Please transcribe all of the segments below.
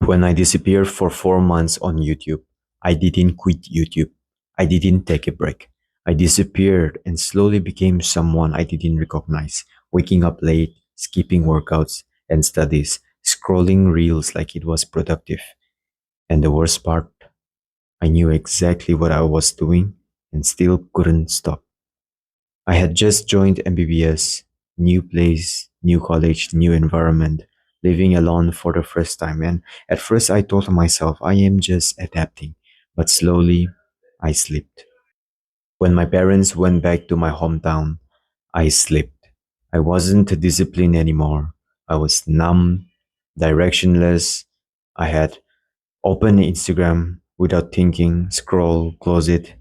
When I disappeared for 4 months on YouTube, I didn't quit YouTube. I didn't take a break. I disappeared and slowly became someone I didn't recognize, waking up late, skipping workouts and studies, scrolling reels like it was productive. And the worst part, I knew exactly what I was doing and still couldn't stop. I had just joined MBBS, new place, new college, new environment, living alone for the first time. And at first, I told myself I am just adapting, but slowly I slipped. When my parents went back to my hometown, I slipped. I wasn't disciplined anymore. I was numb, directionless. I had opened Instagram without thinking, scroll, close it,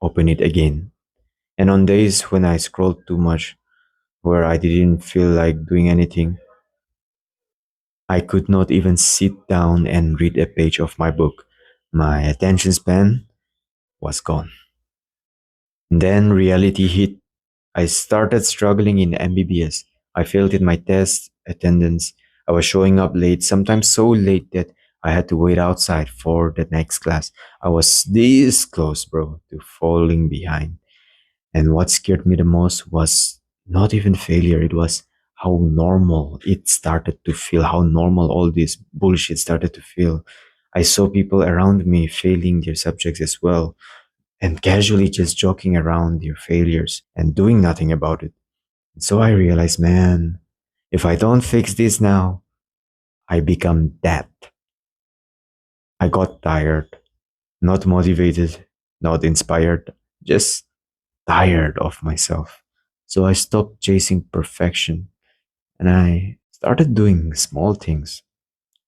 open it again. And on days when I scrolled too much, where I didn't feel like doing anything, I could not even sit down and read a page of my book. My attention span was gone. Then reality hit. I started struggling in MBBS. I failed in my test attendance. I was showing up late, sometimes so late that I had to wait outside for the next class. I was this close, bro, to falling behind. And what scared me the most was not even failure, it was how normal it started to feel, how normal all this bullshit started to feel. I saw people around me failing their subjects as well, and casually just joking around their failures and doing nothing about it. So I realized, man, if I don't fix this now, I become that. I got tired, not motivated, not inspired, just tired of myself. So I stopped chasing perfection and I started doing small things,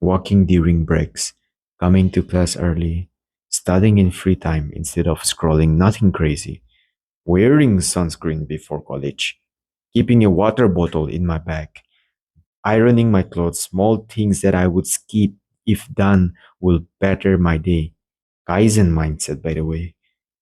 walking during breaks, coming to class early, studying in free time instead of scrolling, nothing crazy, wearing sunscreen before college, keeping a water bottle in my bag, ironing my clothes, small things that I would skip if done will better my day. Kaizen mindset, by the way.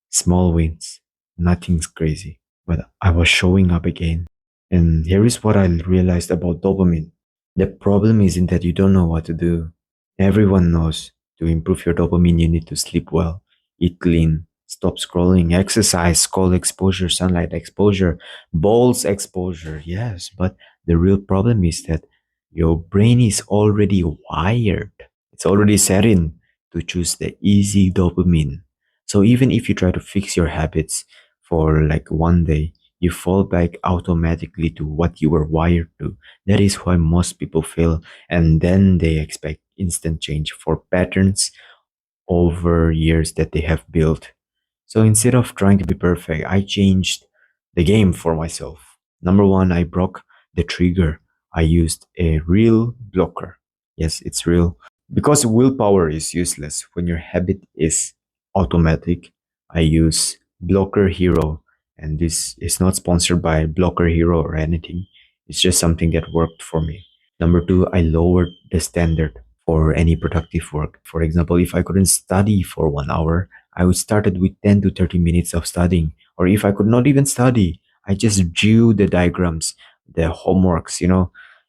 Small wins, nothing's crazy, but I was showing up again. And here is what I realized about dopamine. The problem isn't that you don't know what to do. Everyone knows to improve your dopamine, you need to sleep well, eat clean, stop scrolling, exercise, call exposure, sunlight exposure, balls exposure. Yes, but the real problem is that your brain is already wired. It's already set in to choose the easy dopamine. So even if you try to fix your habits for like one day, you fall back automatically to what you were wired to. That is why most people fail and then they expect instant change for patterns over years that they have built. So instead of trying to be perfect, I changed the game for myself. Number one, I broke the trigger. I used a real blocker. Yes, it's real. Because willpower is useless when your habit is automatic. I use Blocker Hero, and this is not sponsored by Blocker Hero or anything. It's just something that worked for me. Number two, I lowered the standard for any productive work. For example, if I couldn't study for 1 hour, I would started with 10 to 30 minutes of studying. Or if I could not even study, I just drew the diagrams, the homeworks.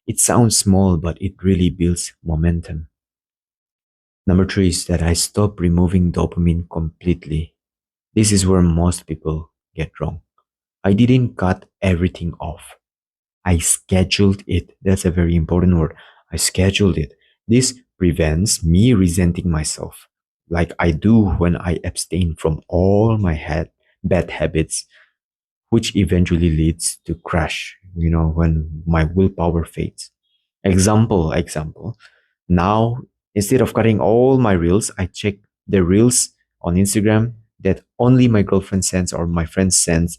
It sounds small, but it really builds momentum. Number three is that I stopped removing dopamine completely. This is where most people get wrong. I didn't cut everything off. I scheduled it. That's a very important word. I scheduled it. This prevents me resenting myself, like I do when I abstain from all my bad habits, which eventually leads to crash, when my willpower fades. Example. Now, instead of cutting all my reels, I check the reels on Instagram that only my girlfriend sends or my friend sends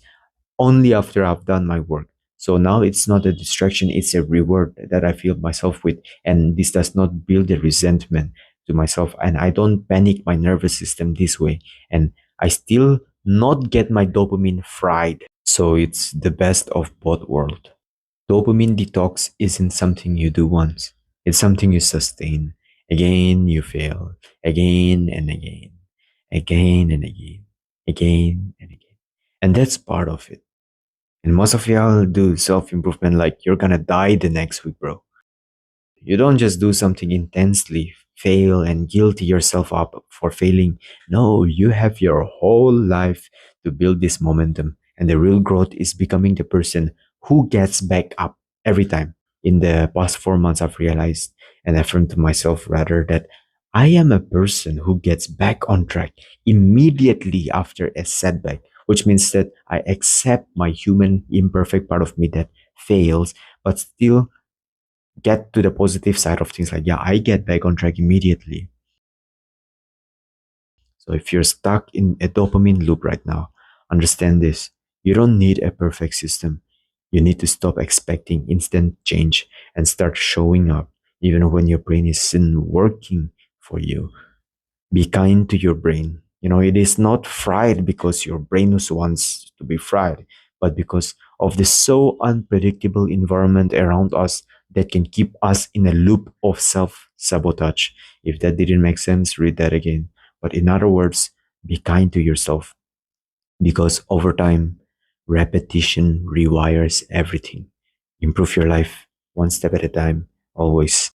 only after I've done my work. So now it's not a distraction, it's a reward that I feel myself with. And this does not build a resentment to myself. And I don't panic my nervous system this way. And I still not get my dopamine fried. So it's the best of both worlds. Dopamine detox isn't something you do once. It's something you sustain. Again, you fail. Again and again. Again and again. Again and again. And that's part of it. And most of y'all do self improvement like you're gonna die the next week, bro. You don't just do something intensely fail and guilt yourself up for failing. No, you have your whole life to build this momentum. And the real growth is becoming the person who gets back up every time. In the past 4 months, I've realized and affirmed to myself rather that I am a person who gets back on track immediately after a setback, which means that I accept my human imperfect part of me that fails, but still get to the positive side of things. Like, yeah, I get back on track immediately. So if you're stuck in a dopamine loop right now, understand this. You don't need a perfect system. You need to stop expecting instant change and start showing up even when your brain isn't working for you. Be kind to your brain. It is not fried because your brain wants to be fried, but because of the so unpredictable environment around us that can keep us in a loop of self sabotage. If that didn't make sense, read that again. But in other words, be kind to yourself because over time, repetition rewires everything. Improve your life one step at a time, always.